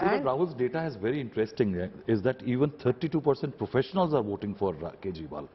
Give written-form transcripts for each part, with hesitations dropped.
And Rahul's data is very interesting, is that even 32% professionals are voting for Kejriwal.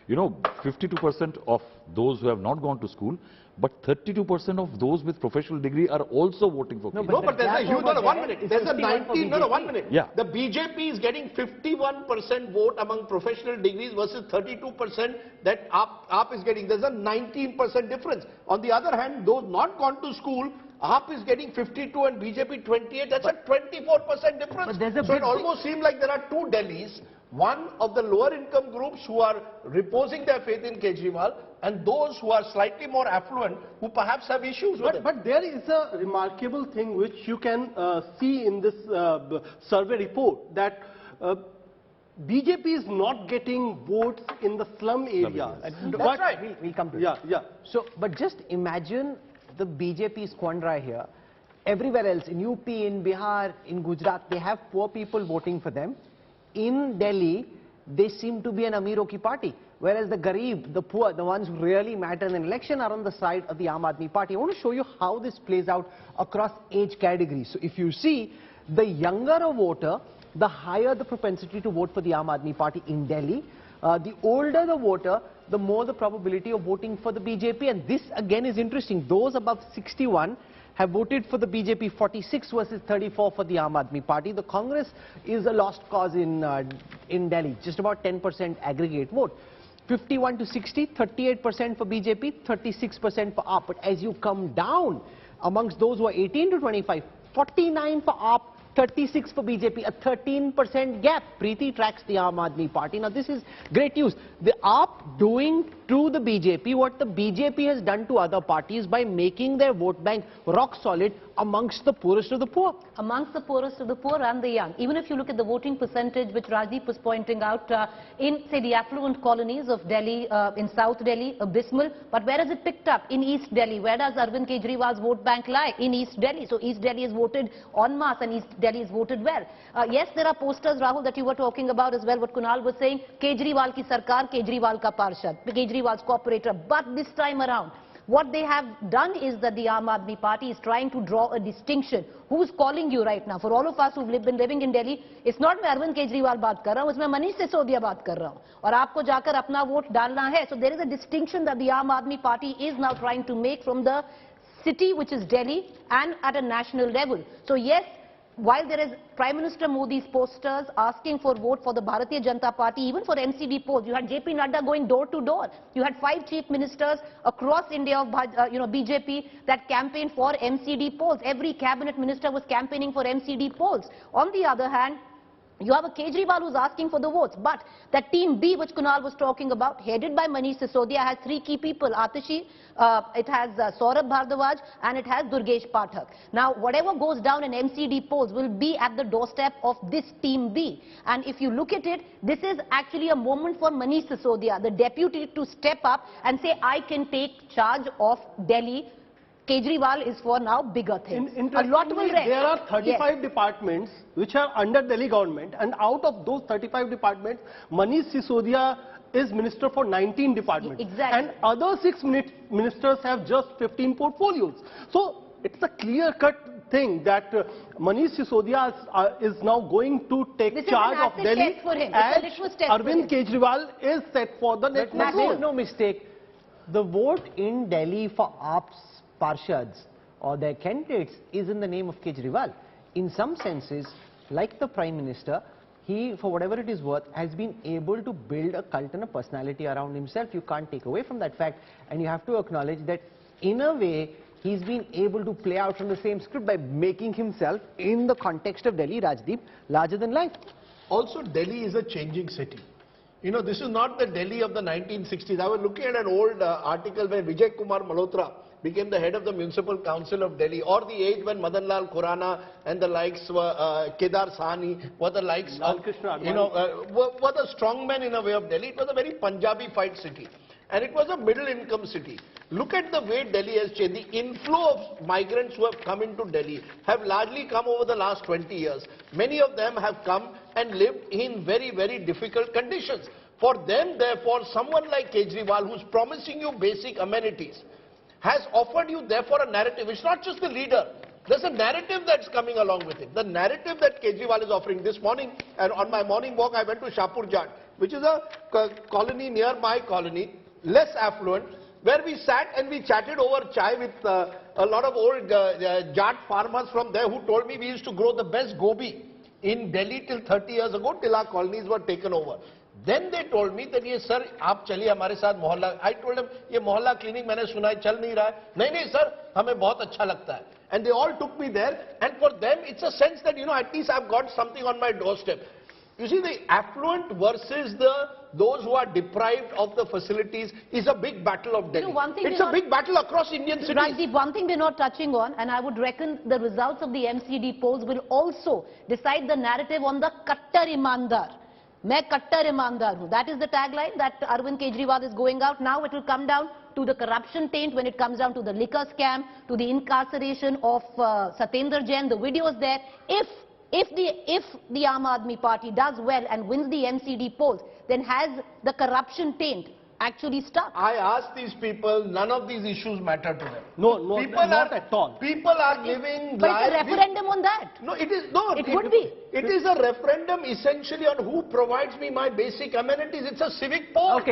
You know, 52% of those who have not gone to school, but 32% of those with professional degree are also voting for Kejriwal. No, but there's a huge, 1 minute. There's a 19, 1 minute. Yeah. The BJP is getting 51% vote among professional degrees versus 32% that AAP is getting. There's a 19% difference. On the other hand, those not gone to school, AAP is getting 52 and BJP 28. That's a 24% difference. So it almost seems like there are two Delhis. One of the lower income groups who are reposing their faith in Kejriwal, and those who are slightly more affluent who perhaps have issues with it. But there is a remarkable thing which you can see in this survey report, that BJP is not getting votes in the slum areas. That's right. We'll come to it. Yeah. So, but just imagine the BJP squander here. Everywhere else, in UP, in Bihar, in Gujarat, they have poor people voting for them. In Delhi, they seem to be an Amiroo ki party, whereas the Garib, the poor, the ones who really matter in an election are on the side of the Aam Aadmi Party. I want to show you how this plays out across age categories. So if you see, the younger a voter, the higher the propensity to vote for the Aam Aadmi Party in Delhi. The older the voter, the more the probability of voting for the BJP. And this again is interesting. Those above 61 have voted for the BJP, 46 versus 34 for the Aam Aadmi Party. The Congress is a lost cause in Delhi, just about 10% aggregate vote. 51 to 60, 38% for BJP, 36% for AAP. But as you come down amongst those who are 18 to 25, 49 for AAP, 36 for BJP, a 13% gap. Preeti tracks the Aam Aadmi Party. Now this is great news. The AAP doing to the BJP what the BJP has done to other parties by making their vote bank rock solid amongst the poorest of the poor. Amongst the poorest of the poor and the young. Even if you look at the voting percentage which Rajdeep was pointing out, in say the affluent colonies of Delhi, in South Delhi, abysmal. But where has it picked up? In East Delhi. Where does Arvind Kejriwal's vote bank lie? In East Delhi. So East Delhi is voted en masse and East Delhi is voted well. Yes, there are posters, Rahul, that you were talking about as well, what Kunal was saying. Kejriwal ki sarkar, Kejriwal ka parshad, Kejriwal's cooperator. But this time around, what they have done is that the Aam Aadmi Party is trying to draw a distinction. Who's calling you right now? For all of us who've been living in Delhi, it's not मैं Arvind Kejriwal बात कर रहा हूँ, इसमें Manish Sisodia बात कर रहा हूँ. और आपको जाकर अपना वोट डालना है. So there is a distinction that the Aam Aadmi Party is now trying to make from the city, which is Delhi, and at a national level. So yes, while there is Prime Minister Modi's posters asking for vote for the Bharatiya Janata Party, even for MCD polls, you had JP Nadda going door to door. You had 5 chief ministers across India of BJP that campaigned for MCD polls. Every cabinet minister was campaigning for MCD polls. On the other hand, you have a Kejriwal who's asking for the votes, but that team B, which Kunal was talking about, headed by Manish Sisodia, has 3 key people, Atishi, it has Saurabh Bhardwaj, and it has Durgesh Pathak. Now, whatever goes down in MCD polls will be at the doorstep of this team B. And if you look at it, this is actually a moment for Manish Sisodia, the deputy, to step up and say, I can take charge of Delhi. Kejriwal is for now bigger things. A lot will rest. There are 35 departments which are under Delhi government, and out of those 35 departments, Manish Sisodia is minister for 19 departments. Exactly. And other 6 ministers have just 15 portfolios. So it's a clear-cut thing that Manish Sisodia is now going to take charge of Delhi, as Arvind Kejriwal is set for the next Make no mistake, the vote in Delhi for AAP's Parshads or their candidates is in the name of Kejriwal. In some senses, like the Prime Minister, he, for whatever it is worth, has been able to build a cult and a personality around himself. You can't take away from that fact, and you have to acknowledge that in a way he's been able to play out from the same script by making himself, in the context of Delhi, Rajdeep, larger than life. Also, Delhi is a changing city. You know, this is not the Delhi of the 1960s. I was looking at an old article where Vijay Kumar Malhotra became the head of the Municipal Council of Delhi, or the age when Madan Lal Khurana and the likes were, Kedar Sahni were the likes of, were the strongmen in a way of Delhi. It was a very Punjabi-fied city. And it was a middle-income city. Look at the way Delhi has changed. The inflow of migrants who have come into Delhi have largely come over the last 20 years. Many of them have come and lived in very, very difficult conditions. For them, therefore, someone like Kejriwal, who's promising you basic amenities, has offered you, therefore, a narrative. It's not just the leader. There's a narrative that's coming along with it. The narrative that Kejriwal is offering. This morning, and on my morning walk, I went to Shapur Jat, which is a colony near my colony, less affluent, where we sat and we chatted over chai with a lot of old Jat farmers from there who told me we used to grow the best gobi in Delhi till 30 years ago, till our colonies were taken over. Then they told me that, yes, sir, aap chaliye hamare saath mohalla. I told them, ye mohalla cleaning maine suna hai, chal nahi raha hai. Nahi, sir, hame bahut acha lagta hai. And they all took me there, and for them, it's a sense that, you know, at least I've got something on my doorstep. You see, the affluent versus those who are deprived of the facilities is a big battle of Delhi. You know, one thing it's a big battle across Indian cities. Rajdeep, one thing we're not touching on, and I would reckon the results of the MCD polls will also decide the narrative on the Kattar Imandar. Main Kattar Imandar hu. That is the tagline that Arvind Kejriwal is going out. Now it will come down to the corruption taint when it comes down to the liquor scam, to the incarceration of Satyendra Jain, the videos there. If the Aam Aadmi Party does well and wins the MCD polls, then has the corruption taint actually stuck? I asked these people, none of these issues matter to them. No, not at all. People are living But lives. it's a referendum on that. No, it is not. It would be. It is a referendum essentially on who provides me my basic amenities. It's a civic poll. Okay.